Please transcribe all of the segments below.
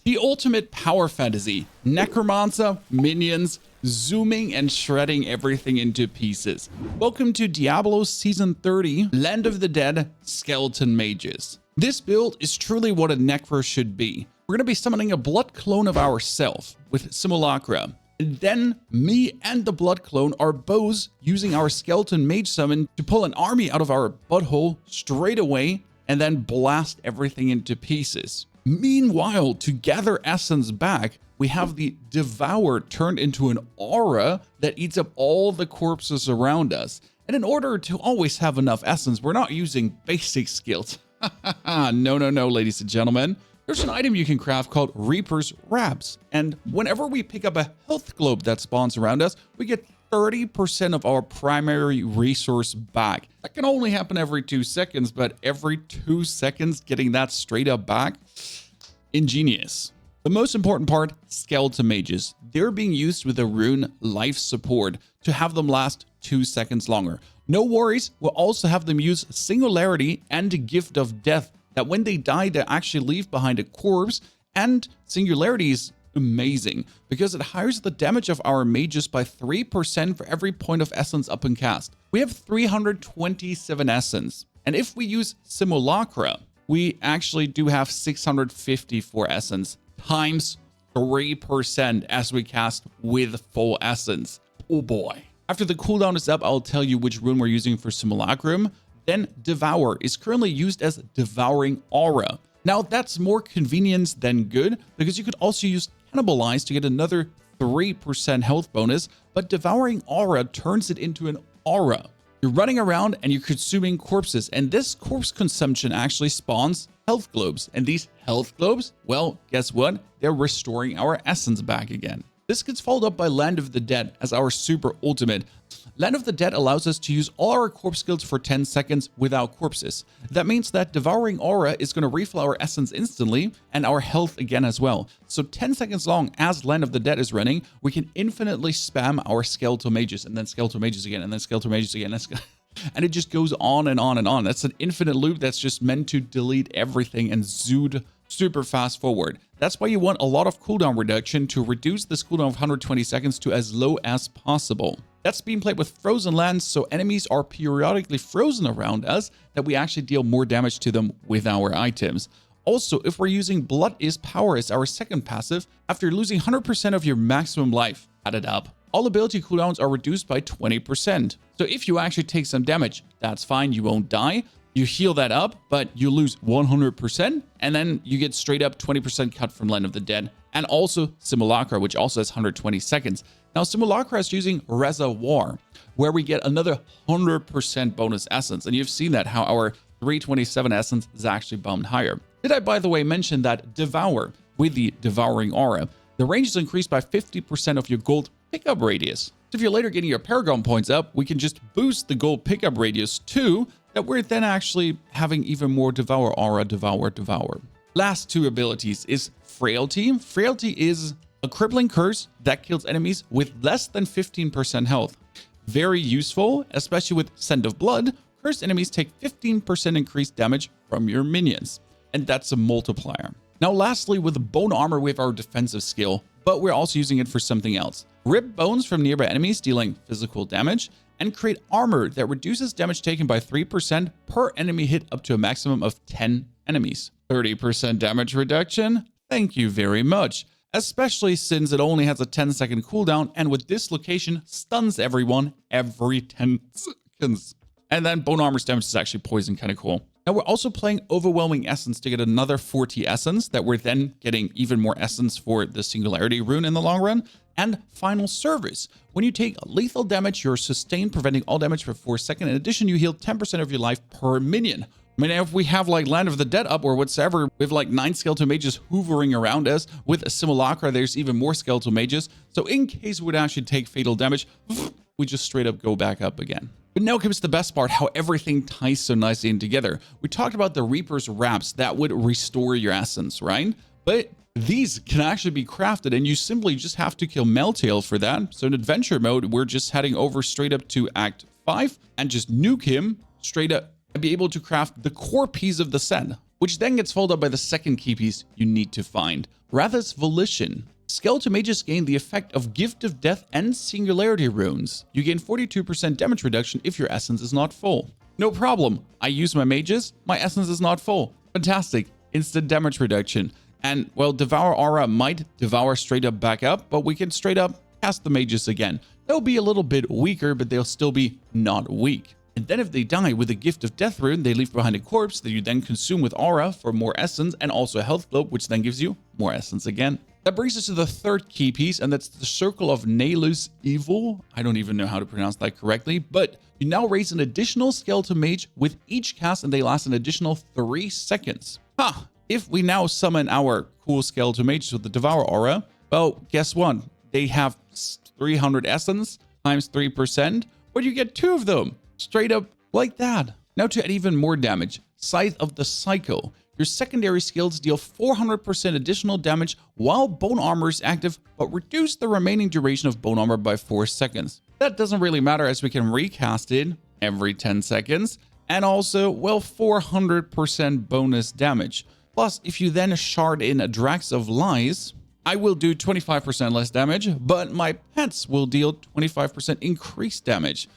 The ultimate power fantasy, Necromancer, minions, zooming and shredding everything into pieces. Welcome to Diablo Season 30, Land of the Dead, Skeleton Mages. This build is truly what a Necro should be. We're going to be summoning a blood clone of ourselves with Simulacra. And then me and the blood clone are both using our skeleton mage summon to pull an army out of our butthole straight away and then blast everything into pieces. Meanwhile, to gather essence back, we have the Devour turned into an aura that eats up all the corpses around us. And in order to always have enough essence, we're not using basic skills. No, ladies and gentlemen. There's an item you can craft called Reaper's Wraps. And whenever we pick up a health globe that spawns around us, we get 30% of our primary resource back. That can only happen every 2 seconds, but every 2 seconds getting that straight up back, ingenious. The most important part, skeleton mages. They're being used with the rune life support to have them last 2 seconds longer. No worries, we'll also have them use Singularity and Gift of Death, that when they die, they actually leave behind a corpse. And Singularity is amazing because it highes the damage of our mages by 3% for every point of essence up and cast. We have 327 essence. And if we use Simulacra, we actually do have 654 essence times 3% as we cast with full essence. Oh boy. After the cooldown is up, I'll tell you which rune we're using for Simulacrum. Then Devour is currently used as Devouring Aura. Now that's more convenience than good because you could also use Cannibalize to get another 3% health bonus, but Devouring Aura turns it into an aura. You're running around and you're consuming corpses, and this corpse consumption actually spawns health globes. And these health globes, well, guess what? They're restoring our essence back again. This gets followed up by Land of the Dead as our super ultimate. Land of the Dead allows us to use all our corpse skills for 10 seconds without corpses. That means that Devouring Aura is going to refill our essence instantly and our health again as well. So 10 seconds long as Land of the Dead is running, we can infinitely spam our skeletal mages and then skeletal mages again and then skeletal mages again. And it just goes on and on and on. That's an infinite loop that's just meant to delete everything and zoom super fast forward. That's why you want a lot of cooldown reduction to reduce this cooldown of 120 seconds to as low as possible. That's being played with frozen lands, so enemies are periodically frozen around us that we actually deal more damage to them with our items. Also, if we're using Blood is Power as our second passive, after losing 100% of your maximum life, add it up. All ability cooldowns are reduced by 20%. So if you actually take some damage, that's fine, you won't die. You heal that up, but you lose 100%, and then you get straight up 20% cut from Land of the Dead, and also Simulacra, which also has 120 seconds. Now, Simulacra is using Reservoir, where we get another 100% bonus essence, and you've seen that, how our 327 essence is actually bumped higher. Did I, by the way, mention that Devour, with the Devouring Aura, the range is increased by 50% of your gold pickup radius. So if you're later getting your Paragon points up, we can just boost the gold pickup radius too, that we're then actually having even more Devour Aura, Devour. Last two abilities is Frailty. Frailty is a crippling curse that kills enemies with less than 15% health. Very useful, especially with Scent of Blood. Cursed enemies take 15% increased damage from your minions, and that's a multiplier. Now lastly, with the Bone Armor, we have our defensive skill, but we're also using it for something else. Rip bones from nearby enemies, dealing physical damage, and create armor that reduces damage taken by 3% per enemy hit up to a maximum of 10 enemies. 30% damage reduction? Thank you very much. Especially since it only has a 10-second cooldown and with dislocation stuns everyone every 10 seconds. And then Bone Armor's damage is actually poison, kind of cool. Now we're also playing Overwhelming Essence to get another 40 essence that we're then getting even more essence for the Singularity rune in the long run. And Final Service. When you take lethal damage, you're sustained, preventing all damage for 4 seconds. In addition, you heal 10% of your life per minion. I mean, if we have like Land of the Dead up or whatsoever, we have like 9 skeletal mages hoovering around us. With a Simulacra, there's even more skeletal mages. So in case we would actually take fatal damage, we just straight up go back up again. But now comes the best part, how everything ties so nicely in together. We talked about the Reaper's Wraps that would restore your essence, right? But these can actually be crafted, and you simply just have to kill Meltail for that. So in adventure mode, we're just heading over straight up to Act 5 and just nuke him straight up and be able to craft the core piece of the set, which then gets followed up by the second key piece you need to find. Wrath's Volition. Skeleton mages gain the effect of Gift of Death and Singularity runes. You gain 42% damage reduction if your essence is not full. No problem. I use my mages. My essence is not full. Fantastic. Instant damage reduction. And, well, Devour Aura might devour straight up back up, but we can straight up cast the mages again. They'll be a little bit weaker, but they'll still be not weak. And then if they die with a Gift of Death rune, they leave behind a corpse that you then consume with Aura for more essence and also a health globe, which then gives you more essence again. That brings us to the third key piece, and that's the Circle of Nalus Evil. I don't even know how to pronounce that correctly, but you now raise an additional Skeleton Mage with each cast, and they last an additional 3 seconds. If we now summon our cool Skeleton Mages with the Devour Aura, well, guess what? They have 300 essence times 3%, but you get 2 of them. Straight up like that. Now to add even more damage, Scythe of the Psycho. Your secondary skills deal 400% additional damage while Bone Armor is active, but reduce the remaining duration of Bone Armor by 4 seconds. That doesn't really matter as we can recast it every 10 seconds, and also, well, 400% bonus damage. Plus, if you then shard in a Drax of Lies, I will do 25% less damage, but my pets will deal 25% increased damage.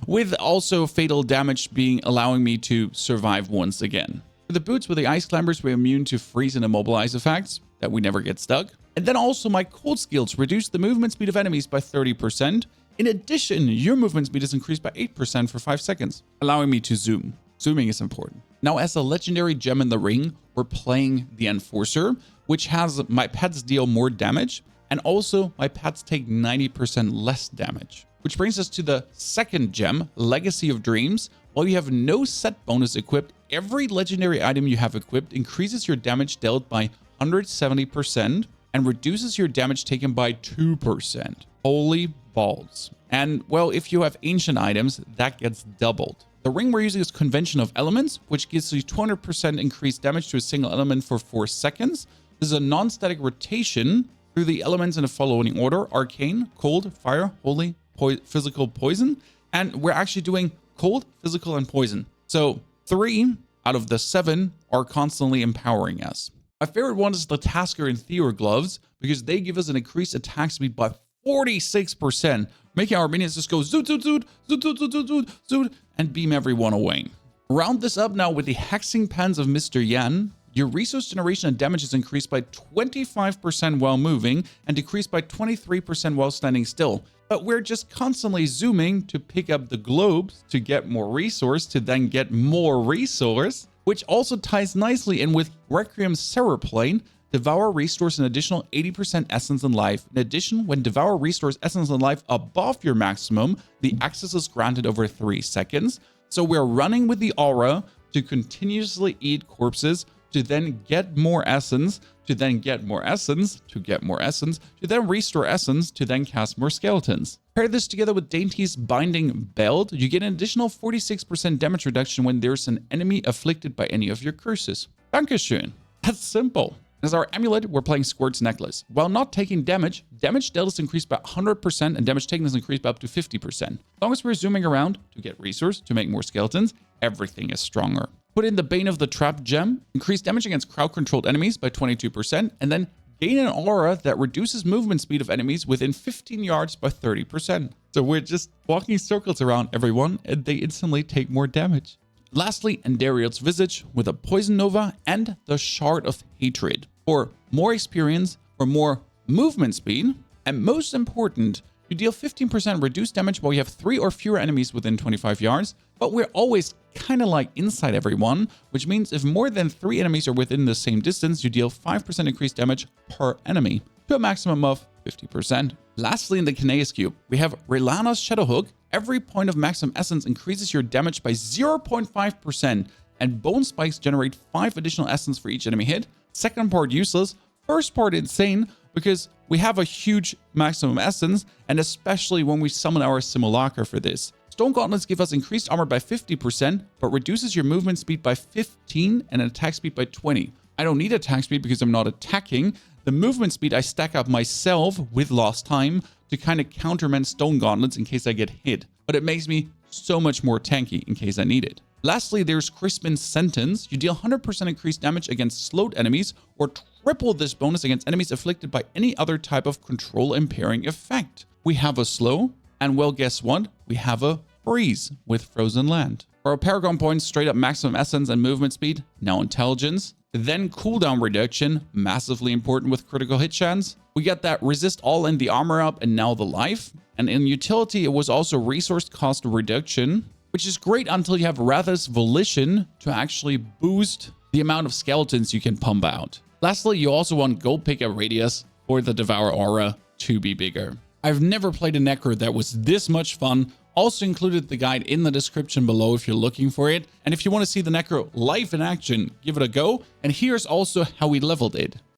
With also fatal damage being allowing me to survive once again. For the boots with the ice climbers, we're immune to freeze and immobilize effects that we never get stuck. And then also my cold skills reduce the movement speed of enemies by 30%. In addition, your movement speed is increased by 8% for 5 seconds, allowing me to zoom. Zooming is important. Now, as a legendary gem in the ring, we're playing the Enforcer, which has my pets deal more damage, and also my pets take 90% less damage. Which brings us to the second gem, Legacy of Dreams. While you have no set bonus equipped, every legendary item you have equipped increases your damage dealt by 170% and reduces your damage taken by 2%. Holy balls. And, well, if you have ancient items, that gets doubled. The ring we're using is Convention of Elements, which gives you 200% increased damage to a single element for 4 seconds. This is a non-static rotation through the elements in the following order: Arcane, Cold, Fire, Holy, Physical, Poison. And we're actually doing Cold, Physical, and Poison. So 3 out of the 7 are constantly empowering us. My favorite one is the Tasker and Theor gloves, because they give us an increased attack speed by 46%, making our minions just go zoot, zoot, zoot, zoot, zoot, zoot, zoot, zoot, zoot, and beam everyone away. Round this up now with the Hexing Pans of Mr. Yan. Your resource generation and damage is increased by 25% while moving and decreased by 23% while standing still. But we're just constantly zooming to pick up the globes to get more resource, to then get more resource, which also ties nicely in with Requiem's Serraplane. Devour restores an additional 80% essence and life. In addition, when Devour restores essence and life above your maximum, the access is granted over 3 seconds. So we're running with the aura to continuously eat corpses, to then get more essence, to then get more essence, to get more essence, to then restore essence, to then cast more skeletons. Pair this together with Dainty's Binding Belt, you get an additional 46% damage reduction when there's an enemy afflicted by any of your curses. Dankeschön. That's simple. As our amulet, we're playing Squirt's Necklace. While not taking damage, damage dealt is increased by 100% and damage taken is increased by up to 50%. As long as we're zooming around to get resource, to make more skeletons, everything is stronger. Put in the Bane of the Trap gem, increase damage against crowd-controlled enemies by 22%, and then gain an aura that reduces movement speed of enemies within 15 yards by 30%. So we're just walking circles around everyone, and they instantly take more damage. Lastly, Andariel's Visage with a Poison Nova and the Shard of Hatred for more experience, for more movement speed, and most important, you deal 15% reduced damage while you have 3 or fewer enemies within 25 yards, but we're always kind of like inside everyone, which means if more than 3 enemies are within the same distance, you deal 5% increased damage per enemy to a maximum of 50%. Lastly, in the Kineas Cube, we have Relana's Shadowhook. Every point of maximum essence increases your damage by 0.5%, and Bone Spikes generate 5 additional essence for each enemy hit. Second part useless, first part insane, because we have a huge maximum essence, and especially when we summon our Simulacra for this. Stone Gauntlets give us increased armor by 50%, but reduces your movement speed by 15 and attack speed by 20. I don't need attack speed because I'm not attacking. The movement speed I stack up myself with Lost Time to kind of countermand Stone Gauntlets in case I get hit, but it makes me so much more tanky in case I need it. Lastly, there's Crispin's Sentence. You deal 100% increased damage against slowed enemies, or triple this bonus against enemies afflicted by any other type of control impairing effect. We have a slow, and well, guess what? We have a freeze with Frozen Land. For our Paragon points, straight up maximum essence and movement speed, now intelligence. Then cooldown reduction, massively important with critical hit chance. We get that resist all and the armor up, and now the life. And in utility, it was also resource cost reduction, which is great until you have Ratha's Volition to actually boost the amount of skeletons you can pump out. Lastly, you also want Gold Picker Radius for the Devour Aura to be bigger. I've never played a Necro that was this much fun. Also included the guide in the description below if you're looking for it. And if you want to see the Necro live in action, give it a go. And here's also how we leveled it.